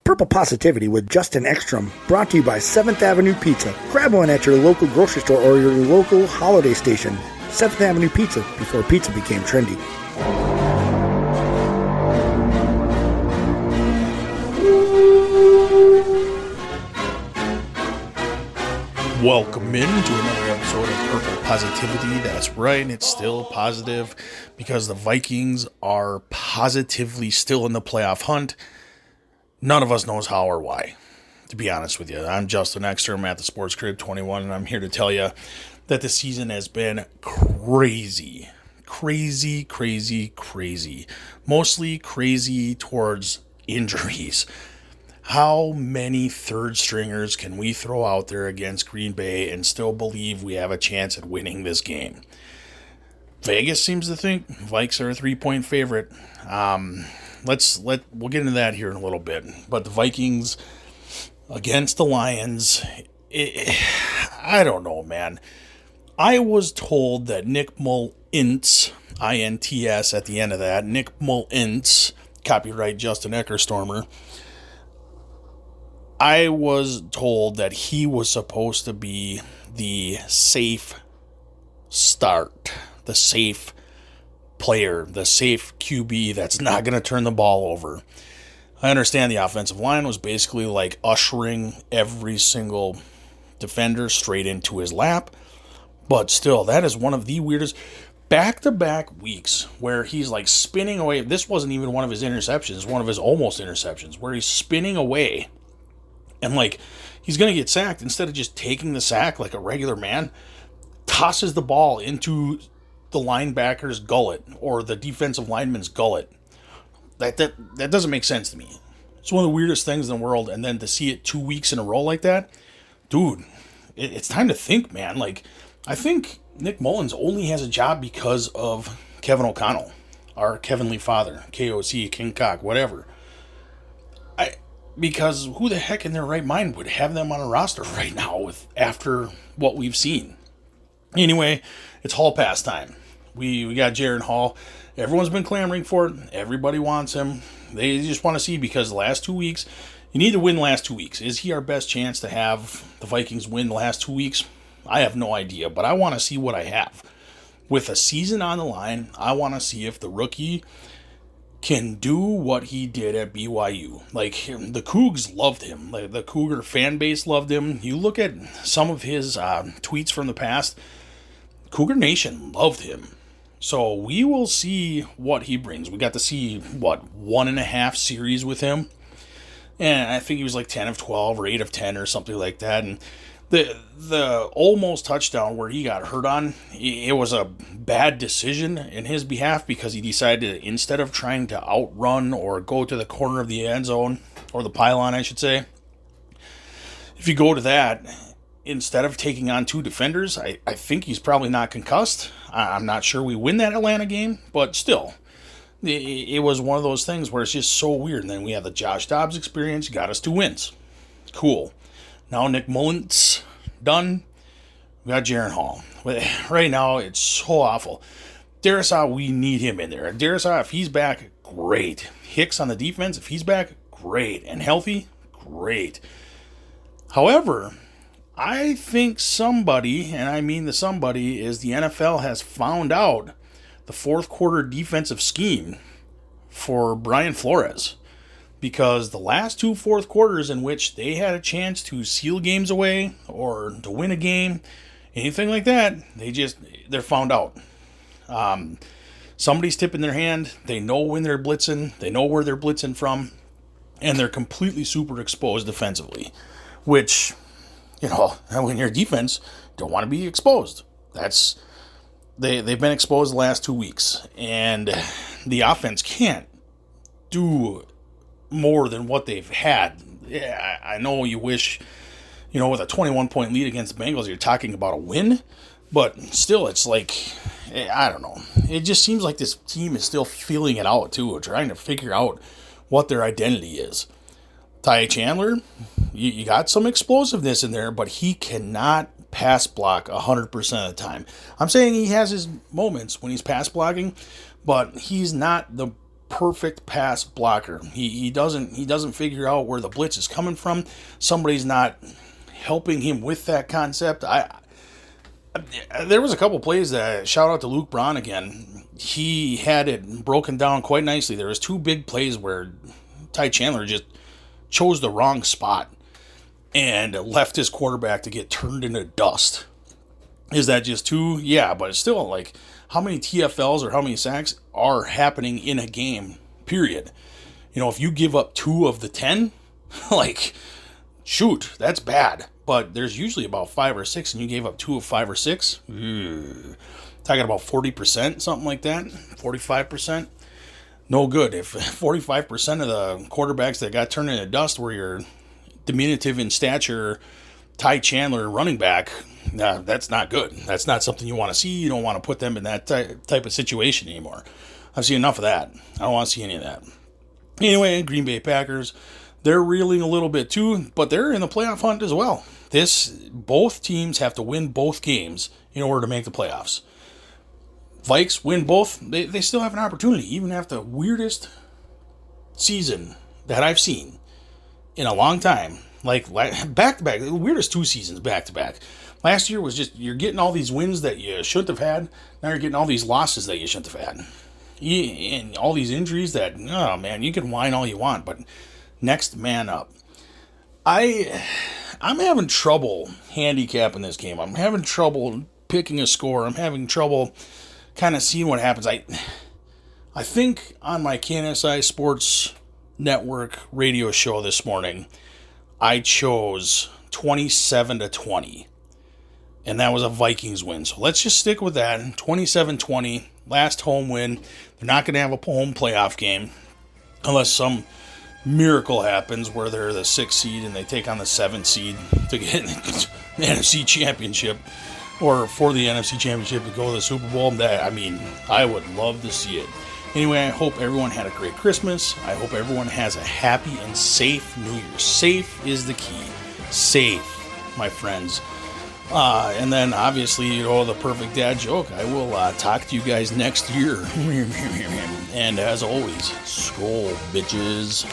Purple Positivity with Justin Ekstrom, brought to you by 7th Avenue Pizza. Grab one at your local grocery store or your local holiday station. 7th Avenue Pizza, before pizza became trendy. Welcome into another episode of Purple Positivity. That's right, it's still positive because the Vikings are positively still in the playoff hunt. None of us knows how or why, to be honest with you. I'm Justin Ekstrom at the Sports Crib 21, and I'm here to tell you that the season has been crazy. Mostly crazy towards injuries. How many third stringers can we throw out there against Green Bay and still believe we have a chance at winning this game? Vegas seems to think Vikes are a 3-point favorite. We'll get into that here in a little bit. But the Vikings against the Lions, I don't know, man. I was told that Nick Mullins, I-N-T-S at the end of that, Nick Mullins, copyright Justin Eckerstormer, I was told that he was supposed to be the safe start, the safe player, the safe QB that's not going to turn the ball over. I understand the offensive line was basically like ushering every single defender straight into his lap, but still, that is one of the weirdest back-to-back weeks where he's like spinning away. This wasn't even one of his interceptions, one of his almost interceptions, where he's spinning away. And like, he's going to get sacked. Instead of just taking the sack like a regular man, tosses the ball into the linebacker's gullet or the defensive lineman's gullet. That doesn't make sense to me. It's one of the weirdest things in the world. And then to see it 2 weeks in a row like that, dude, it's time to think, man. Like, I think Nick Mullins only has a job because of Kevin O'Connell, our Heavenly Father, KOC, King Cock, whatever. Because who the heck in their right mind would have them on a roster right now after what we've seen? Anyway, it's Hall Pass time. We got Jaron Hall. Everyone's been clamoring for it. Everybody wants him. They just want to see, because the last 2 weeks, you need to win the last 2 weeks. Is he our best chance to have the Vikings win the last 2 weeks? I have no idea, but I want to see what I have. With a season on the line, I want to see if the rookie can do what he did at BYU. Like, the Cougs loved him. Like, the Cougar fan base loved him. You look at some of his tweets from the past, Cougar Nation loved him. So we will see what he brings. We got to see, 1.5 series with him. And I think he was like 10 of 12 or 8 of 10 or something like that. And the almost touchdown where he got hurt on, it was a bad decision in his behalf, because he decided, instead of trying to outrun or go to the corner of the end zone, or the pylon, I should say, if you go to that, instead of taking on 2 defenders, I think he's probably not concussed. I'm not sure we win that Atlanta game, but still, it was one of those things where it's just so weird. And then we had the Josh Dobbs experience, got us 2 wins. Cool. Now Nick Mullins done. We got Jaron Hall. Right now, it's so awful. Darrisaw, we need him in there. Darrisaw, if he's back, great. Hicks on the defense, if he's back, great. And healthy, great. However, I think somebody, and I mean the somebody, is the NFL has found out the fourth quarter defensive scheme for Brian Flores. Because the last 2 fourth quarters in which they had a chance to seal games away or to win a game, anything like that, they're found out. Somebody's tipping their hand. They know when they're blitzing. They know where they're blitzing from. And they're completely super exposed defensively. Which, when you're defense, don't want to be exposed. They've been exposed the last 2 weeks. And the offense can't do more than what they've had. Yeah, I know you wish, with a 21-point lead against the Bengals, you're talking about a win, but still, it's like, I don't know. It just seems like this team is still feeling it out, too, trying to figure out what their identity is. Ty Chandler, you got some explosiveness in there, but he cannot pass block 100% of the time. I'm saying he has his moments when he's pass blocking, but he's not the perfect pass blocker. He doesn't figure out where the blitz is coming from. Somebody's not helping him with that concept. There was a couple plays that, shout out to Luke Braun again. He had it broken down quite nicely. There was 2 big plays where Ty Chandler just chose the wrong spot and left his quarterback to get turned into dust. Is that just 2? Yeah, but it's still like, how many TFLs or how many sacks are happening in a game, period? If you give up 2 of the 10, like, shoot, that's bad. But there's usually about 5 or 6, and you gave up 2 of 5 or 6. Talking about 40%, something like that, 45%. No good. If 45% of the quarterbacks that got turned into dust were your diminutive in stature Ty Chandler running back, that's not good. That's not something you want to see. You don't want to put them in that type of situation anymore. I've seen enough of that. I don't want to see any of that. Anyway, Green Bay Packers, they're reeling a little bit too, but they're in the playoff hunt as well. Both teams have to win both games in order to make the playoffs. Vikes win both, they still have an opportunity, even after the weirdest season that I've seen in a long time. Like, back-to-back, the weirdest 2 seasons back-to-back. Last year was just, you're getting all these wins that you shouldn't have had. Now you're getting all these losses that you shouldn't have had. And all these injuries that, oh man, you can whine all you want, but next man up. I'm having trouble handicapping this game. I'm having trouble picking a score. I'm having trouble kind of seeing what happens. I think on my KNSI Sports Network radio show this morning, I chose 27-20, and that was a Vikings win. So let's just stick with that. 27-20, last home win. They're not going to have a home playoff game unless some miracle happens where they're the 6th seed and they take on the 7th seed to get the NFC Championship, or for the NFC Championship to go to the Super Bowl. I would love to see it. Anyway, I hope everyone had a great Christmas. I hope everyone has a happy and safe New Year. Safe is the key. Safe, my friends. And then, obviously, the perfect dad joke. I will talk to you guys next year. And as always, skol, bitches.